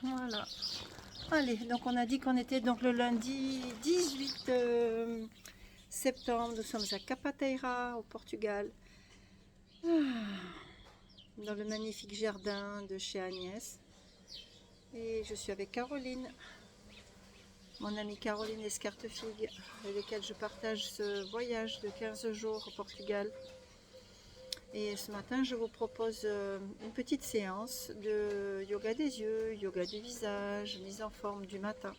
Voilà. Allez, donc on a dit qu'on était donc le lundi 18 septembre. Nous sommes à Capateira, au Portugal, dans le magnifique jardin de chez Agnès. Et je suis avec Caroline, mon amie Caroline Escartefigue, avec laquelle je partage ce voyage de 15 jours au Portugal. Et ce matin, je vous propose une petite séance de yoga des yeux, yoga du visage, mise en forme du matin.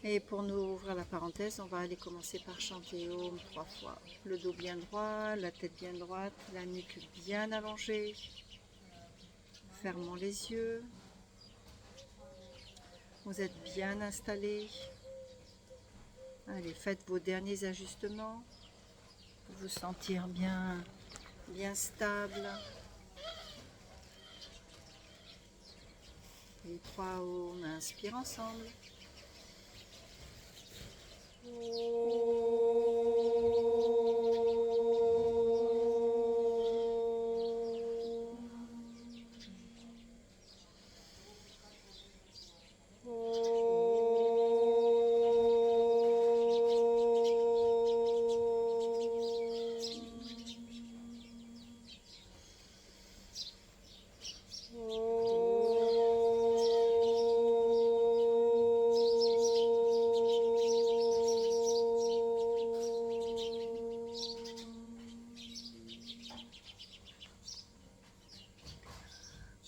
Et pour nous ouvrir la parenthèse, on va aller commencer par chanter Om 3 fois. Le dos bien droit, la tête bien droite, la nuque bien allongée. Fermons les yeux. Vous êtes bien installés. Allez, faites vos derniers ajustements pour vous sentir bien stable. Les 3 Om, inspire ensemble.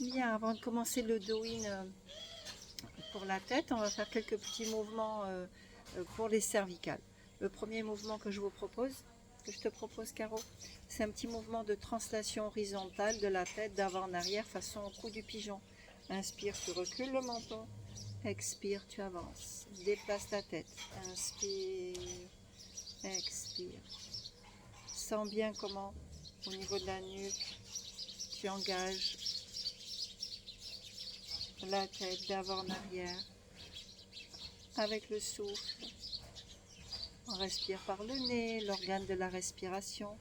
Bien, avant de commencer le do-in pour la tête, on va faire quelques petits mouvements pour les cervicales. Le premier mouvement que je te propose Caro, c'est un petit mouvement de translation horizontale de la tête d'avant en arrière façon cou du pigeon. Inspire, tu recules le menton. Expire, tu avances. Déplace la tête. Inspire, expire. Sens bien comment, au niveau de la nuque, tu engages la tête d'avant en arrière avec le souffle. On respire par le nez, l'organe de la respiration,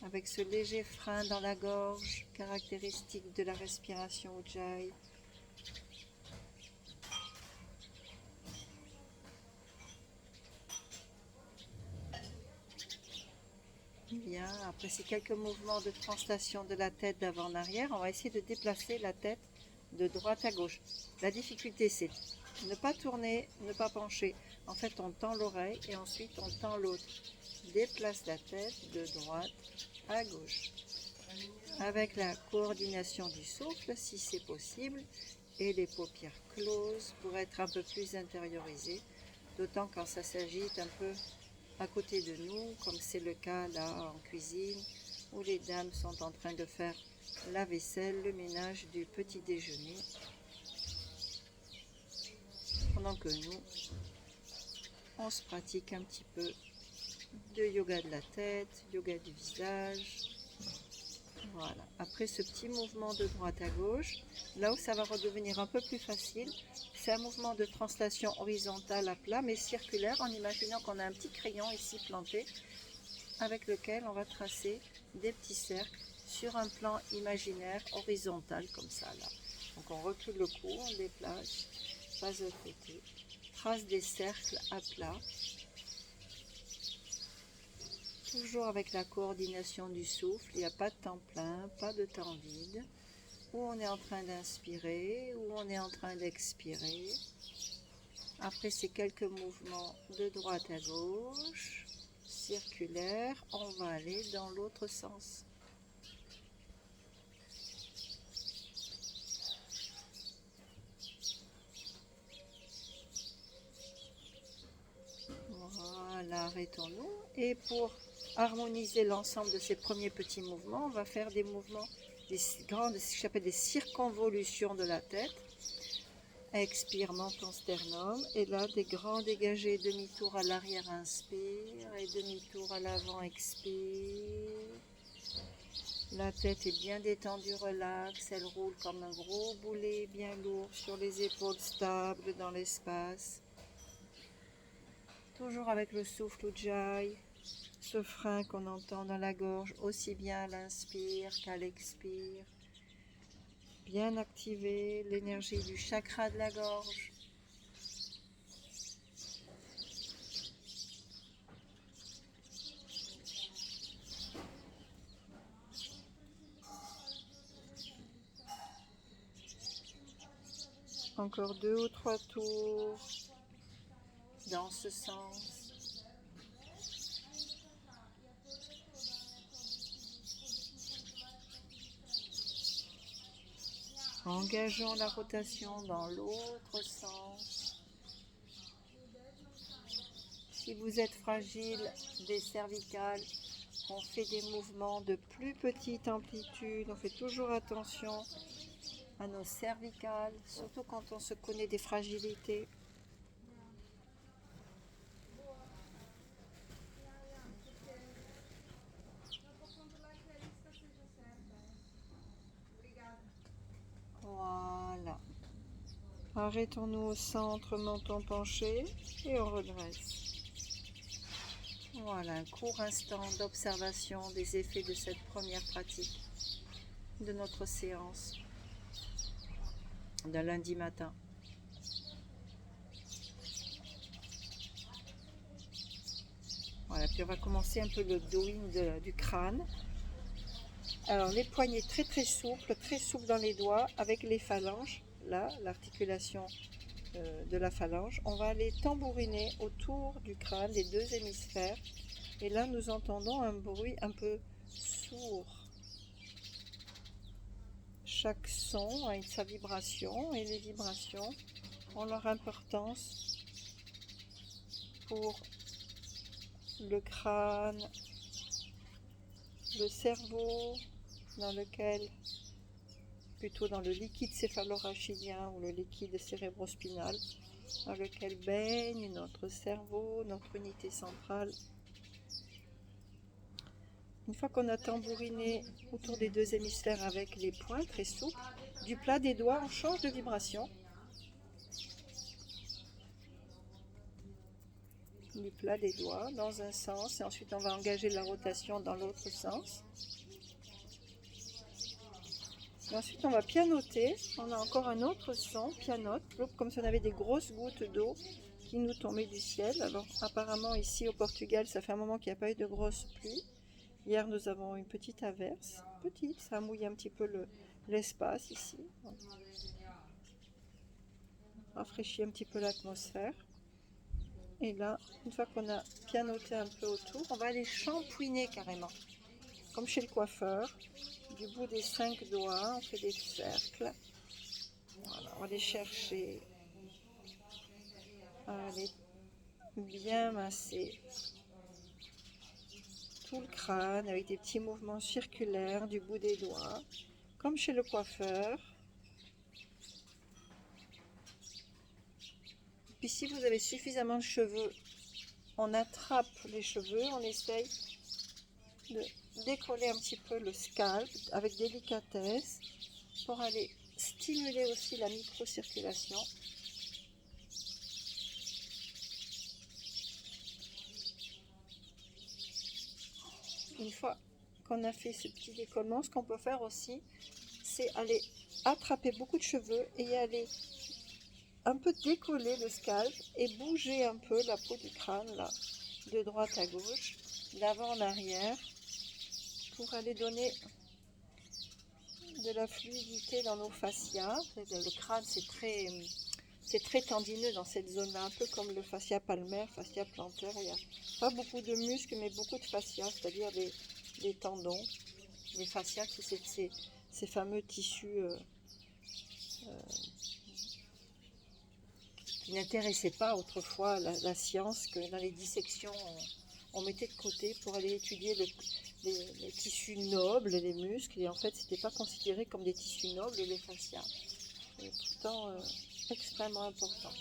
avec ce léger frein dans la gorge, caractéristique de la respiration Ujjayi. Bien, après ces quelques mouvements de translation de la tête d'avant en arrière, on va essayer de déplacer la tête de droite à gauche. La difficulté, c'est ne pas tourner, ne pas pencher. En fait, on tend l'oreille et ensuite on tend l'autre. Déplace la tête de droite à gauche. Avec la coordination du souffle, si c'est possible, et les paupières closes pour être un peu plus intériorisées, d'autant quand ça s'agite un peu à côté de nous, comme c'est le cas là en cuisine, où les dames sont en train de faire la vaisselle, le ménage du petit déjeuner, pendant que nous, on se pratique un petit peu de yoga de la tête, yoga du visage. Voilà. Après ce petit mouvement de droite à gauche, là où ça va redevenir un peu plus facile, c'est un mouvement de translation horizontale à plat, mais circulaire, en imaginant qu'on a un petit crayon ici planté, avec lequel on va tracer des petits cercles sur un plan imaginaire horizontal, comme ça là. Donc on recule le cou, on déplace, passe de côté, trace des cercles à plat, toujours avec la coordination du souffle. Il n'y a pas de temps plein, pas de temps vide, où on est en train d'inspirer, où on est en train d'expirer. Après ces quelques mouvements de droite à gauche, circulaire, on va aller dans l'autre sens. Voilà, arrêtons-nous. Et pour harmoniser l'ensemble de ces premiers petits mouvements, on va faire des mouvements, des grandes, ce que j'appelle des circonvolutions de la tête. Expire, menton, sternum. Et là, des grands dégagés, demi-tour à l'arrière, inspire. Et demi-tour à l'avant, expire. La tête est bien détendue, relaxe. Elle roule comme un gros boulet bien lourd sur les épaules, stable dans l'espace. Toujours avec le souffle Ujjayi, ce frein qu'on entend dans la gorge, aussi bien à l'inspire qu'à l'expire. bien activer l'énergie du chakra de la gorge. Encore 2 ou 3 tours dans ce sens. Engageons la rotation dans l'autre sens. Si vous êtes fragile des cervicales, on fait des mouvements de plus petite amplitude. On fait toujours attention à nos cervicales, surtout quand on se connaît des fragilités. Voilà. Arrêtons-nous au centre, menton penché et on redresse. Voilà, un court instant d'observation des effets de cette première pratique de notre séance de lundi matin. Voilà, puis on va commencer un peu le doing du crâne. Alors les poignets très souples dans les doigts avec les phalanges, là, l'articulation de la phalange. On va aller tambouriner autour du crâne, des deux hémisphères. Et là, nous entendons un bruit un peu sourd. Chaque son a sa vibration et les vibrations ont leur importance pour le crâne, le cerveau, plutôt dans le liquide céphalorachidien ou le liquide cérébrospinal, dans lequel baigne notre cerveau, notre unité centrale. Une fois qu'on a tambouriné autour des deux hémisphères avec les poings très souples, du plat des doigts, on change de vibration. Du plat des doigts dans un sens et ensuite on va engager la rotation dans l'autre sens. Et ensuite on va pianoter. On a encore un autre son, pianote, comme si on avait des grosses gouttes d'eau qui nous tombaient du ciel. Alors apparemment ici au Portugal, ça fait un moment qu'il n'y a pas eu de grosses pluies. Hier, nous avons une petite averse, ça mouille un petit peu l'espace ici. Rafraîchit un petit peu l'atmosphère. Et là, une fois qu'on a pianoté un peu autour, on va aller shampouiner carrément. Comme chez le coiffeur, du bout des 5 doigts, on fait des cercles. Voilà, on va aller chercher, à aller bien masser tout le crâne avec des petits mouvements circulaires du bout des doigts, comme chez le coiffeur. Puis si vous avez suffisamment de cheveux, on attrape les cheveux, on essaye de décoller un petit peu le scalp avec délicatesse pour aller stimuler aussi la microcirculation. Une fois qu'on a fait ce petit décollement, ce qu'on peut faire aussi, c'est aller attraper beaucoup de cheveux et aller un peu décoller le scalp et bouger un peu la peau du crâne, là, de droite à gauche, d'avant en arrière, pour aller donner de la fluidité dans nos fascias. Le crâne, c'est très tendineux dans cette zone-là, un peu comme le fascia palmaire, fascia plantaire. Il n'y a pas beaucoup de muscles, mais beaucoup de fascias, c'est-à-dire des tendons. Les fascias, c'est ces fameux tissus qui n'intéressaient pas autrefois la science, que dans les dissections, on mettait de côté pour aller étudier les tissus nobles, les muscles, et en fait, ce n'était pas considéré comme des tissus nobles, les fascias. Et pourtant, extrêmement important.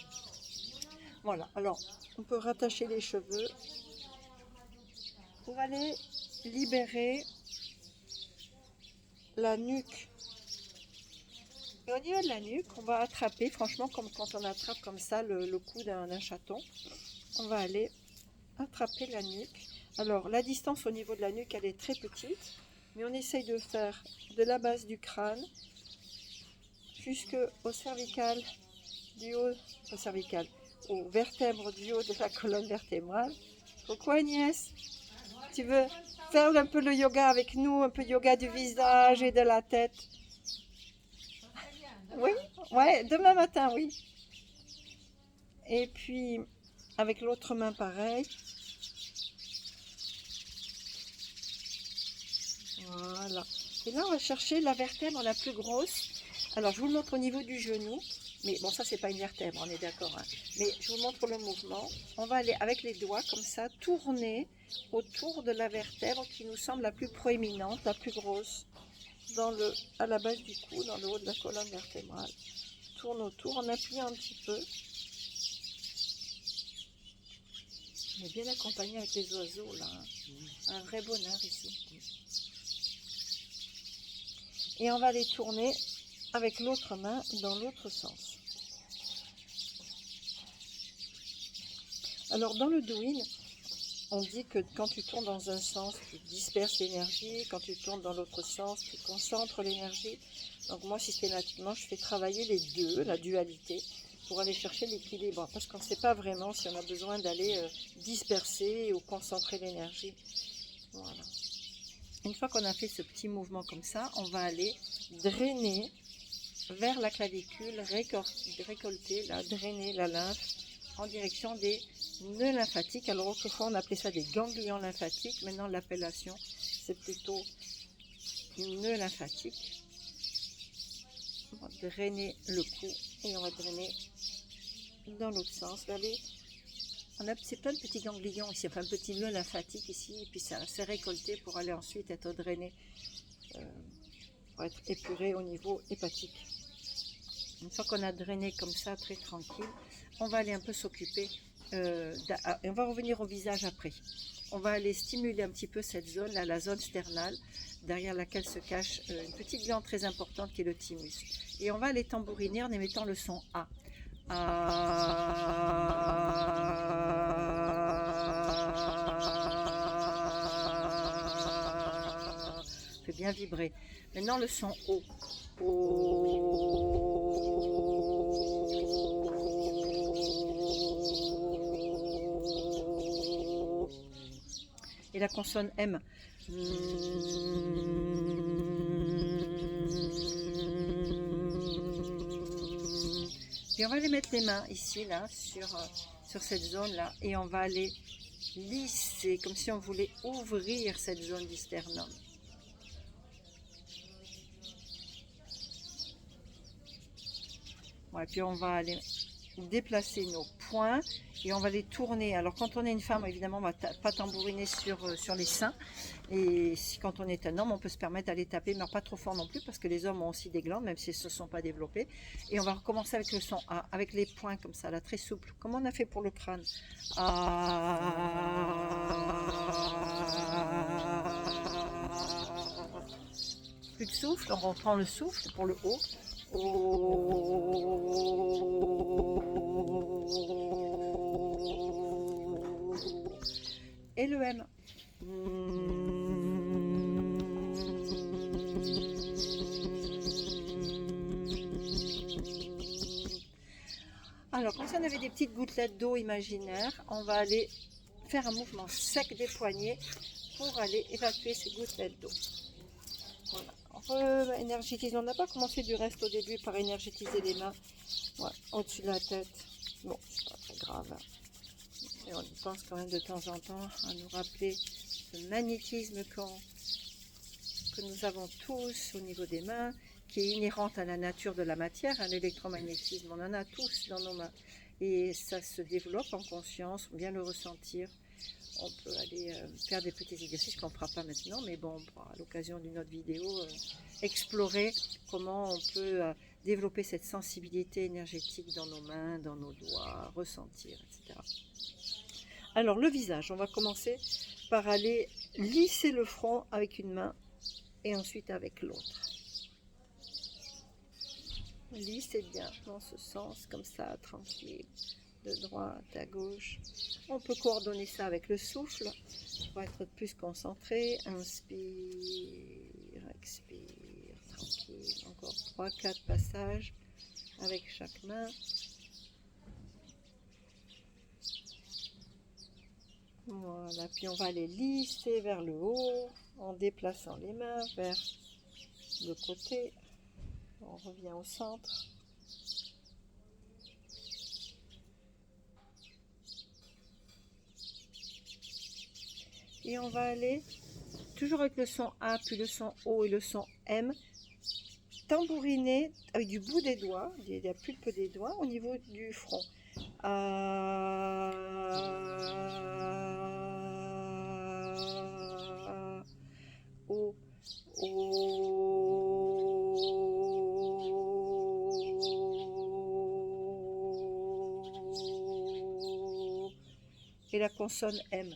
Voilà, alors, on peut rattacher les cheveux pour aller libérer la nuque. Et au niveau de la nuque, on va attraper, franchement, comme quand on attrape comme ça le cou d'un chaton, on va aller attraper la nuque. Alors, la distance au niveau de la nuque, elle est très petite, mais on essaye de faire de la base du crâne jusqu'au cervical, du haut au cervical, aux vertèbres du haut de la colonne vertébrale. Pourquoi Agnès? Tu veux faire un peu le yoga avec nous, un peu yoga du visage et de la tête? Oui, ouais, demain matin, oui. Et puis, avec l'autre main, pareil. Voilà. Et là, on va chercher la vertèbre la plus grosse. Alors, je vous le montre au niveau du genou. Mais bon, ça, c'est pas une vertèbre, on est d'accord. Hein. Mais je vous montre le mouvement. On va aller avec les doigts, comme ça, tourner autour de la vertèbre qui nous semble la plus proéminente, la plus grosse, à la base du cou, dans le haut de la colonne vertébrale. Tourne autour en appuyant un petit peu. On est bien accompagné avec les oiseaux, là. Hein. Un vrai bonheur ici. Et on va les tourner avec l'autre main dans l'autre sens. Alors dans le Douyin, on dit que quand tu tournes dans un sens, tu disperses l'énergie, quand tu tournes dans l'autre sens, tu concentres l'énergie. Donc moi systématiquement, je fais travailler les deux, la dualité, pour aller chercher l'équilibre, parce qu'on ne sait pas vraiment si on a besoin d'aller disperser ou concentrer l'énergie. Voilà. Une fois qu'on a fait ce petit mouvement comme ça, on va aller drainer vers la clavicule, récolter, là, drainer la lymphe en direction des nœuds lymphatiques. Alors autrefois on appelait ça des ganglions lymphatiques, maintenant l'appellation c'est plutôt nœuds lymphatiques. On va drainer le cou et on va drainer dans l'autre sens. Regardez, on a plein de petits ganglions ici, enfin un petit nœud lymphatique ici, et puis ça s'est récolté pour aller ensuite être drainé, pour être épuré au niveau hépatique. Une fois qu'on a drainé comme ça, très tranquille, on va aller un peu s'occuper, et on va revenir au visage après. On va aller stimuler un petit peu cette zone, là, la zone sternale, derrière laquelle se cache une petite glande très importante qui est le thymus. Et on va aller tambouriner en émettant le son A. Fait bien vibrer. Maintenant le son O. Et la consonne M. Et on va aller mettre les mains ici, là, sur cette zone-là, et on va aller lisser, comme si on voulait ouvrir cette zone du sternum. Ouais, puis on va aller déplacer nos poings et on va les tourner. Alors quand on est une femme, évidemment, on ne va pas tambouriner sur les seins. Et quand on est un homme, on peut se permettre d'aller taper, mais pas trop fort non plus, parce que les hommes ont aussi des glandes, même si elles ne se sont pas développées. Et on va recommencer avec le son A, avec les poings comme ça, là, très souple, comme on a fait pour le crâne. Plus de souffle, on reprend le souffle pour le haut. Et le M. Alors, comme si on avait des petites gouttelettes d'eau imaginaires, on va aller faire un mouvement sec des poignets pour aller évacuer ces gouttelettes d'eau. Voilà. Énergétiser. On n'a pas commencé du reste au début par énergétiser les mains, ouais, au-dessus de la tête. Bon, c'est pas très grave. Et on y pense quand même de temps en temps à nous rappeler le magnétisme que nous avons tous au niveau des mains, qui est inhérente à la nature de la matière, à l'électromagnétisme. On en a tous dans nos mains. Et ça se développe en conscience, on vient le ressentir. On peut aller faire des petits exercices qu'on ne fera pas maintenant, mais bon, on pourra, à l'occasion d'une autre vidéo, explorer comment on peut développer cette sensibilité énergétique dans nos mains, dans nos doigts, ressentir, etc. Alors le visage, on va commencer par aller lisser le front avec une main et ensuite avec l'autre. Lissez bien dans ce sens, comme ça, tranquille, de droite à gauche. On peut coordonner ça avec le souffle pour être plus concentré. Inspire, expire, tranquille. Tranquille. Encore 3-4 passages avec chaque main. Voilà, puis on va aller lisser vers le haut en déplaçant les mains vers le côté. On revient au centre. Et on va aller, toujours avec le son A, puis le son O et le son M, tambouriner avec du bout des doigts, de la pulpe des doigts, au niveau du front. O, O. Et la consonne M.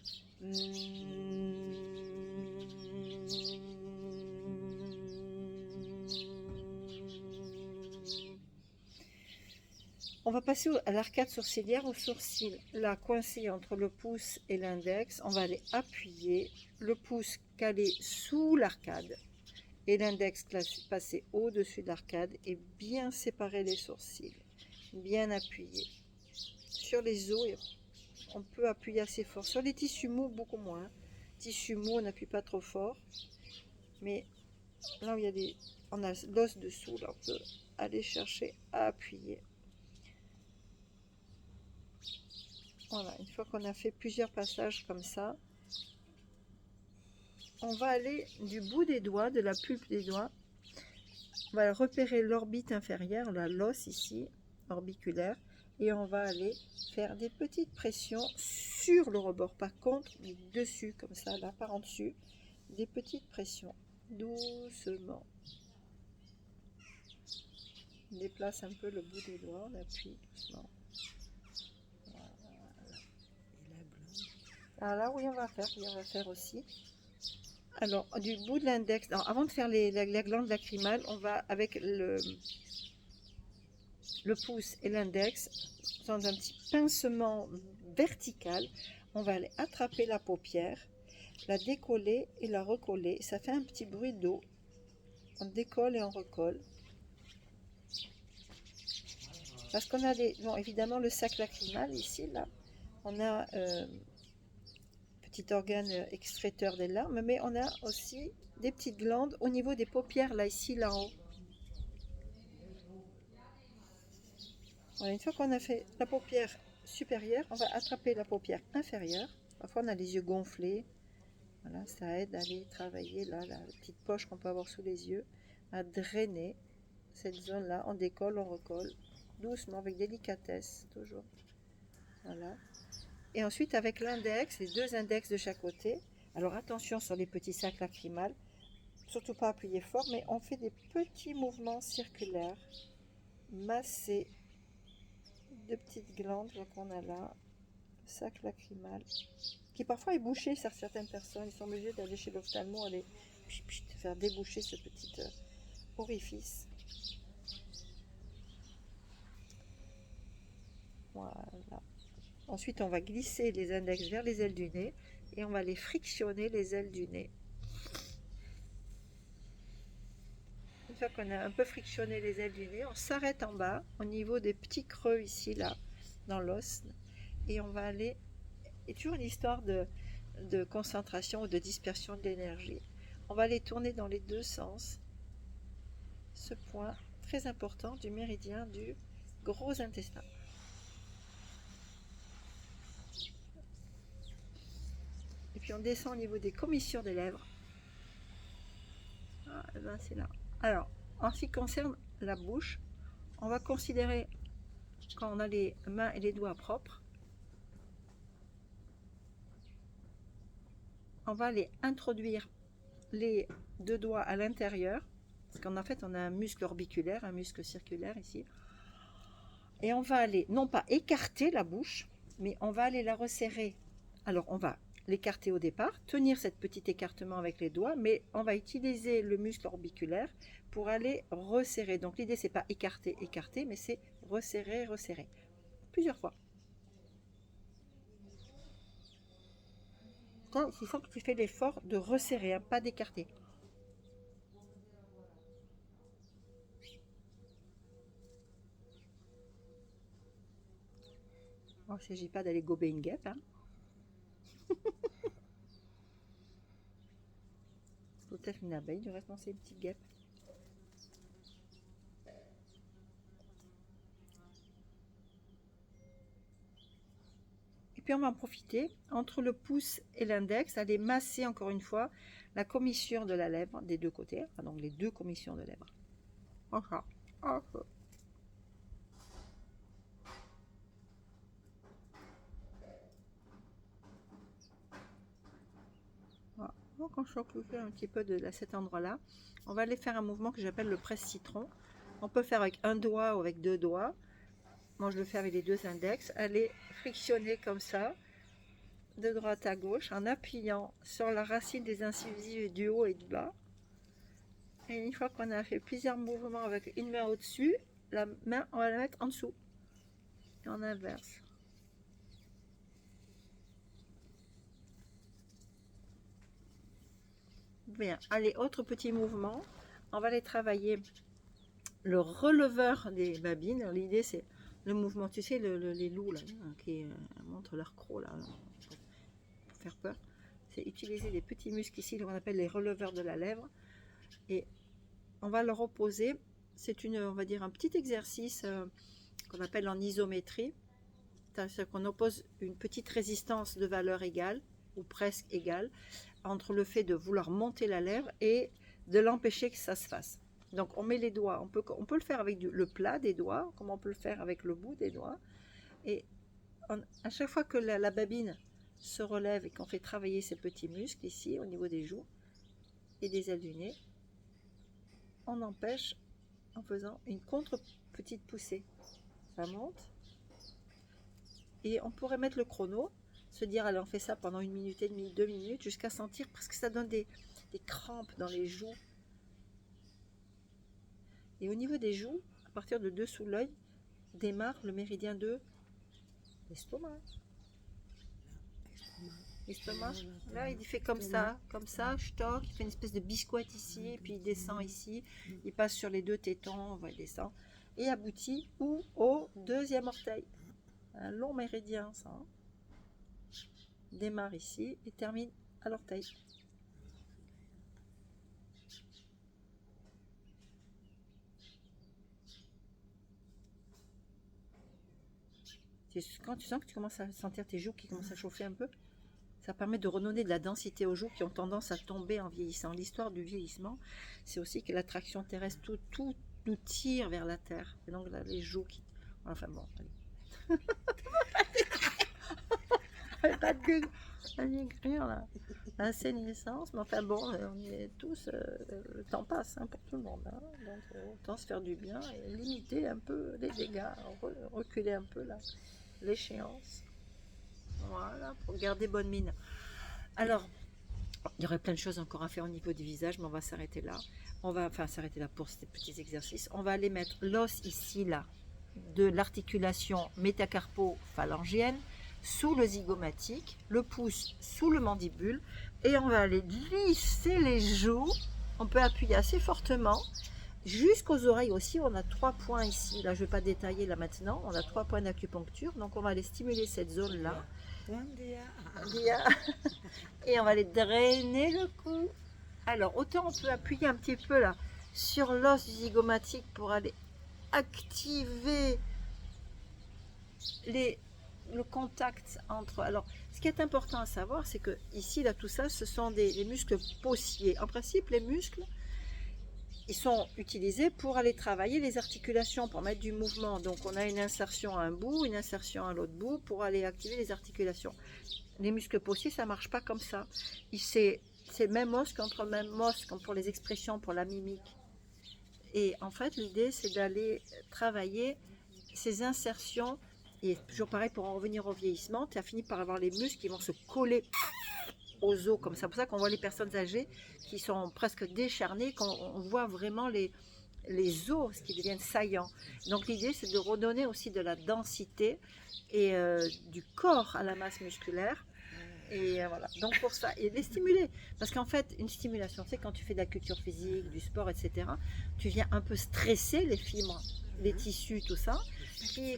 On va passer à l'arcade sourcilière, au sourcil, là coincé entre le pouce et l'index. On va aller appuyer, le pouce calé sous l'arcade et l'index passer au-dessus de l'arcade et bien séparer les sourcils, bien appuyer. Sur les os, on peut appuyer assez fort. Sur les tissus mous, beaucoup moins. Tissus mous, on n'appuie pas trop fort. Mais là où il y a on a l'os dessous, là on peut aller chercher à appuyer. Voilà, une fois qu'on a fait plusieurs passages comme ça, on va aller du bout des doigts, de la pulpe des doigts, on va repérer l'orbite inférieure, l'os ici, orbiculaire, et on va aller faire des petites pressions sur le rebord, pas contre, mais dessus, comme ça, là, par en dessus, des petites pressions, doucement. On déplace un peu le bout des doigts, on appuie doucement. Alors là, oui, on va faire aussi. Alors, du bout de l'index, avant de faire la glande lacrymale, on va avec le pouce et l'index, dans un petit pincement vertical, on va aller attraper la paupière, la décoller et la recoller. Ça fait un petit bruit d'eau. On décolle et on recolle. Parce qu'on a bon, évidemment le sac lacrymal ici, là. On a petit organe extraiteur des larmes, mais on a aussi des petites glandes au niveau des paupières, là, ici, là en haut. Voilà, une fois qu'on a fait la paupière supérieure, on va attraper la paupière inférieure. Parfois, on a les yeux gonflés. Voilà, ça aide à aller travailler là, la petite poche qu'on peut avoir sous les yeux, à drainer cette zone-là. On décolle, on recolle, doucement, avec délicatesse, toujours. Voilà. Et ensuite, avec l'index, les deux index de chaque côté. Alors, attention sur les petits sacs lacrymales. Surtout pas appuyer fort, mais on fait des petits mouvements circulaires, masser deux petites glandes qu'on a là, le sac lacrymal, qui parfois est bouché sur certaines personnes. Ils sont obligés d'aller chez l'ophtalmo, aller faire déboucher ce petit orifice. Voilà. Ensuite, on va glisser les index vers les ailes du nez et on va les frictionner, les ailes du nez. Une fois qu'on a un peu frictionné les ailes du nez, on s'arrête en bas, au niveau des petits creux ici, là, dans l'os, et on va aller. Et toujours une histoire de concentration ou de dispersion de l'énergie. On va aller tourner dans les deux sens. Ce point très important du méridien du gros intestin. Et puis on descend au niveau des commissures des lèvres. Ah, et ben c'est là. Alors, en ce qui concerne la bouche, on va considérer quand on a les mains et les doigts propres, on va aller introduire les deux doigts à l'intérieur, parce qu'en fait on a un muscle orbiculaire, un muscle circulaire ici, et on va aller non pas écarter la bouche, mais on va aller la resserrer. Alors on va l'écarter au départ, tenir cet petit écartement avec les doigts, mais on va utiliser le muscle orbiculaire pour aller resserrer. Donc l'idée c'est pas écarter, mais c'est resserrer, plusieurs fois. Il faut que tu fais l'effort de resserrer, hein, pas d'écarter. Il ne s'agit pas d'aller gober une guêpe. Hein. Peut-être une abeille, du reste, non, c'est une petite guêpe. Et puis on va en profiter, entre le pouce et l'index, aller masser encore une fois la commissure de la lèvre des deux côtés, donc les deux commissions de lèvres. Voilà. Voilà. Donc on s'occupe un petit peu de cet endroit-là. On va aller faire un mouvement que j'appelle le presse-citron. On peut faire avec un doigt ou avec deux doigts. Moi je le fais avec les deux index. Aller frictionner comme ça, de droite à gauche, en appuyant sur la racine des incisives du haut et du bas. Et une fois qu'on a fait plusieurs mouvements avec une main au-dessus, la main, on va la mettre en dessous. Et on inverse. Bien, allez, autre petit mouvement. On va aller travailler le releveur des babines. L'idée, c'est le mouvement, tu sais, les loups là, qui montrent leur croc là, pour faire peur. C'est utiliser les petits muscles ici, qu'on appelle les releveurs de la lèvre. Et on va leur opposer. C'est on va dire, un petit exercice qu'on appelle en isométrie. C'est-à-dire qu'on oppose une petite résistance de valeur égale, ou presque égale, entre le fait de vouloir monter la lèvre et de l'empêcher que ça se fasse. Donc on met les doigts, on peut le faire avec le plat des doigts, comme on peut le faire avec le bout des doigts. Et à chaque fois que la babine se relève et qu'on fait travailler ces petits muscles ici, au niveau des joues et des ailes du nez, on empêche en faisant une contre-petite poussée. Ça monte. Et on pourrait mettre le chrono, se dire, allez, on fait ça pendant 1 minute et demie, 2 minutes, jusqu'à sentir, parce que ça donne des crampes dans les joues. Et au niveau des joues, à partir de dessous l'œil, démarre le méridien de l'estomac. L'estomac, là, il fait comme ça, je toque, il fait une espèce de biscotte ici, et puis il descend ici, il passe sur les deux tétons, il descend, et aboutit au deuxième orteil. Un long méridien, ça. Hein. Démarre ici et termine à l'orteil. Quand tu sens que tu commences à sentir tes joues qui commencent à chauffer un peu, ça permet de redonner de la densité aux joues qui ont tendance à tomber en vieillissant. L'histoire du vieillissement, c'est aussi que l'attraction terrestre, tout nous tire vers la terre. Et donc là, les joues qui... Enfin bon, allez. Pas de maigrir là. La sénescence, mais enfin bon, on est tous, le temps passe hein, pour tout le monde. Hein, donc autant se faire du bien et limiter un peu les dégâts, reculer un peu l'échéance. Voilà, pour garder bonne mine. Alors, il y aurait plein de choses encore à faire au niveau du visage, mais on va s'arrêter là. On va s'arrêter là pour ces petits exercices. On va aller mettre l'os ici, là, de l'articulation métacarpo-phalangienne sous le zygomatique, le pouce sous le mandibule, et on va aller glisser les joues. On peut appuyer assez fortement jusqu'aux oreilles aussi. On a 3 points ici. Là, je ne vais pas détailler là maintenant. On a 3 points d'acupuncture, donc on va aller stimuler cette zone-là. Et on va aller drainer le cou. Alors, autant on peut appuyer un petit peu là sur l'os zygomatique pour aller activer le contact entre... Alors, ce qui est important à savoir, c'est que ici, là, tout ça, ce sont les muscles possiers. En principe, les muscles, ils sont utilisés pour aller travailler les articulations, pour mettre du mouvement. Donc, on a une insertion à un bout, une insertion à l'autre bout, pour aller activer les articulations. Les muscles possiers, ça ne marche pas comme ça. C'est même os contre même os, comme pour les expressions, pour la mimique. Et en fait, l'idée, c'est d'aller travailler ces insertions. Et toujours pareil, pour en revenir au vieillissement, tu as fini par avoir les muscles qui vont se coller aux os, comme ça. C'est pour ça qu'on voit les personnes âgées qui sont presque décharnées, qu'on voit vraiment les os qui deviennent saillants. Donc l'idée, c'est de redonner aussi de la densité et du corps à la masse musculaire. Et voilà, donc pour ça, et les stimuler. Parce qu'en fait, une stimulation, c'est quand tu fais de la culture physique, du sport, etc., tu viens un peu stresser les fibres les tissus, tout ça,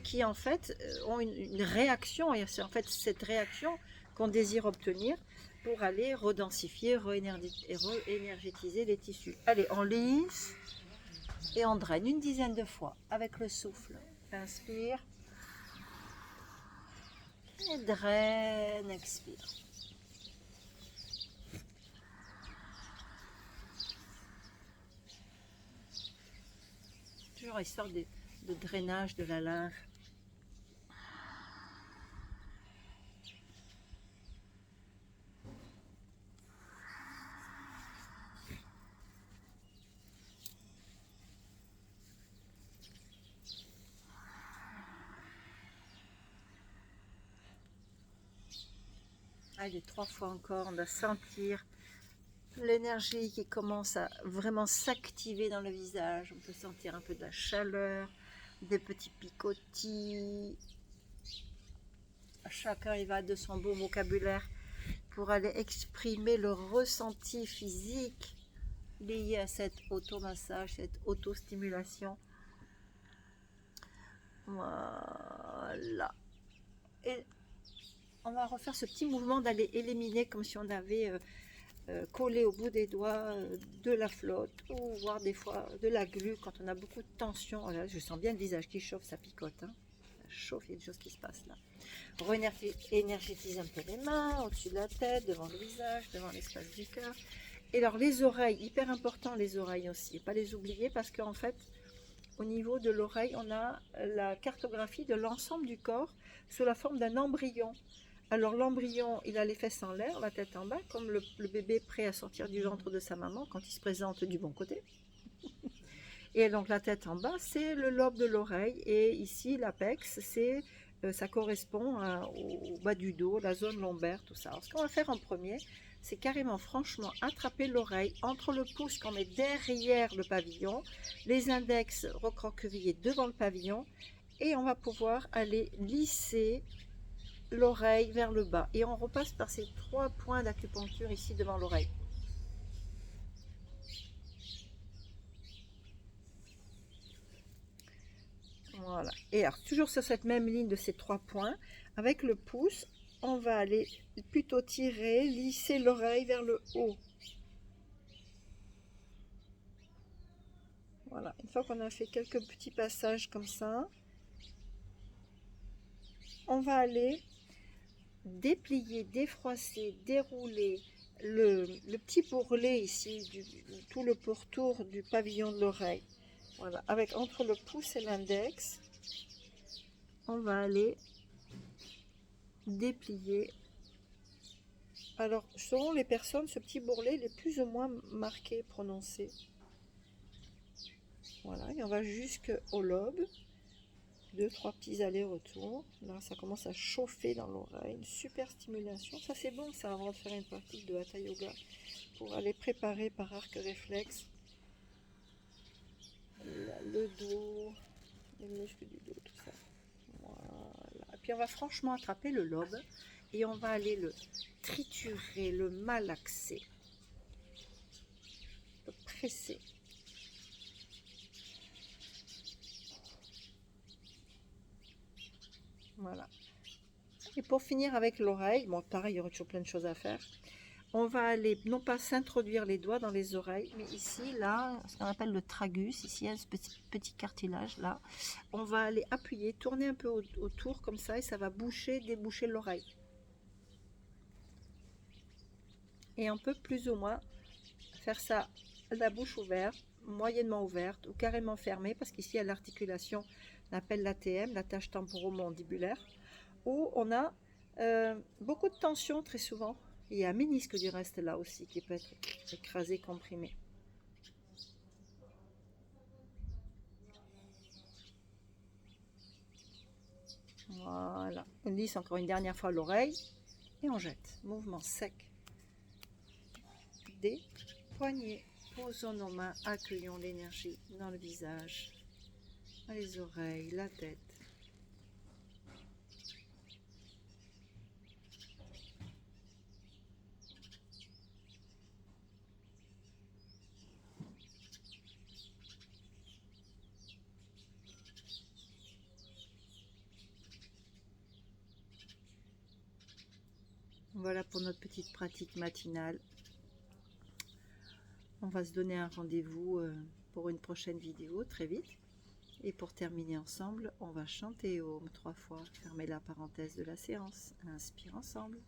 qui en fait ont une réaction, et c'est en fait cette réaction qu'on désire obtenir pour aller redensifier, re-énergétiser les tissus. Allez, on lisse et on draine une dizaine de fois avec le souffle. Inspire et draine, expire. Toujours histoire de drainage de la lymphe. Allez, 3 fois encore, on va sentir l'énergie qui commence à vraiment s'activer dans le visage. On peut sentir un peu de la chaleur, des petits picotis. Chacun y va de son beau vocabulaire pour aller exprimer le ressenti physique lié à cet automassage, cette auto-stimulation. Voilà. Et on va refaire ce petit mouvement d'aller éliminer comme si on avait collé au bout des doigts de la flotte ou voire des fois de la glu quand on a beaucoup de tension. Voilà, je sens bien le visage qui chauffe, ça picote. Hein. Ça chauffe, il y a des choses qui se passent là. Énergétise un peu les mains, au-dessus de la tête, devant le visage, devant l'espace du cœur. Et alors les oreilles, hyper important les oreilles aussi, et pas les oublier parce qu'en fait, au niveau de l'oreille, on a la cartographie de l'ensemble du corps sous la forme d'un embryon. Alors l'embryon, il a les fesses en l'air, la tête en bas, comme le bébé prêt à sortir du ventre de sa maman quand il se présente du bon côté. Et donc la tête en bas, c'est le lobe de l'oreille. Et ici, l'apex, ça correspond au bas du dos, la zone lombaire, tout ça. Alors ce qu'on va faire en premier, c'est carrément franchement attraper l'oreille entre le pouce qu'on met derrière le pavillon, les index recroquevillés devant le pavillon, et on va pouvoir aller lisser l'oreille vers le bas. Et on repasse par ces 3 points d'acupuncture ici devant l'oreille. Voilà. Et alors, toujours sur cette même ligne de ces 3 points, avec le pouce, on va aller plutôt tirer, lisser l'oreille vers le haut. Voilà. Une fois qu'on a fait quelques petits passages comme ça, on va aller déplier, défroisser, dérouler le petit bourrelet ici, tout le pourtour du pavillon de l'oreille. Voilà, avec entre le pouce et l'index, on va aller déplier. Alors, selon les personnes, ce petit bourrelet il est plus ou moins marqué, prononcé. Voilà, et on va jusqu'au lobe. 2-3 petits allers-retours. Là, ça commence à chauffer dans l'oreille. Une super stimulation. Ça, c'est bon, ça, avant de faire une pratique de Hatha Yoga. Pour aller préparer par arc réflexe le dos, les muscles du dos, tout ça. Voilà. Et puis, on va franchement attraper le lobe et on va aller le triturer, le malaxer, le presser. Voilà. Et pour finir avec l'oreille, bon pareil, il y aurait toujours plein de choses à faire. On va aller, non pas s'introduire les doigts dans les oreilles, mais ici, là, ce qu'on appelle le tragus, ici, il y a ce petit cartilage, là. On va aller appuyer, tourner un peu autour, comme ça, et ça va boucher, déboucher l'oreille. Et on peut plus ou moins faire ça à la bouche ouverte, moyennement ouverte, ou carrément fermée, parce qu'ici, il y a l'articulation, on appelle l'ATM, l'attache temporomandibulaire, où on a beaucoup de tension très souvent. Il y a un ménisque du reste là aussi qui peut être écrasé, comprimé. Voilà. On lisse encore une dernière fois l'oreille et on jette. Mouvement sec. Des poignets. Posons nos mains, accueillons l'énergie dans le visage, dans les oreilles, la tête. Voilà pour notre petite pratique matinale. On va se donner un rendez-vous pour une prochaine vidéo très vite. Et pour terminer ensemble, on va chanter Om 3 fois. Fermer la parenthèse de la séance. Inspire ensemble.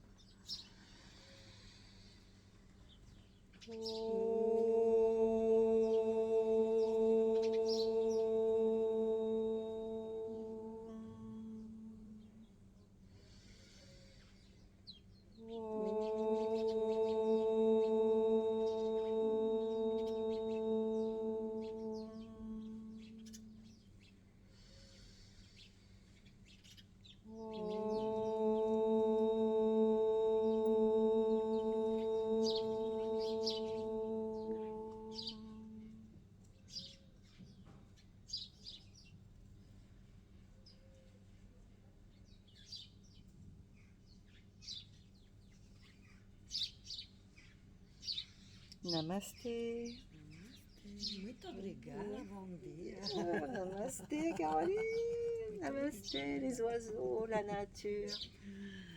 Namastê. Muito obrigada, bom dia. Oh, namastê, Caroline. Namastê, les oiseaux, la nature.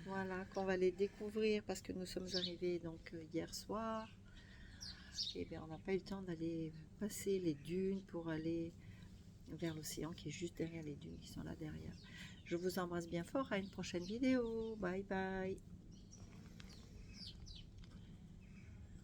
Voilà, qu'on va les découvrir parce que nous sommes arrivés donc hier soir. Et bien, on n'a pas eu le temps d'aller passer les dunes pour aller vers l'océan qui est juste derrière les dunes qui sont là derrière. Je vous embrasse bien fort. À une prochaine vidéo. Bye bye.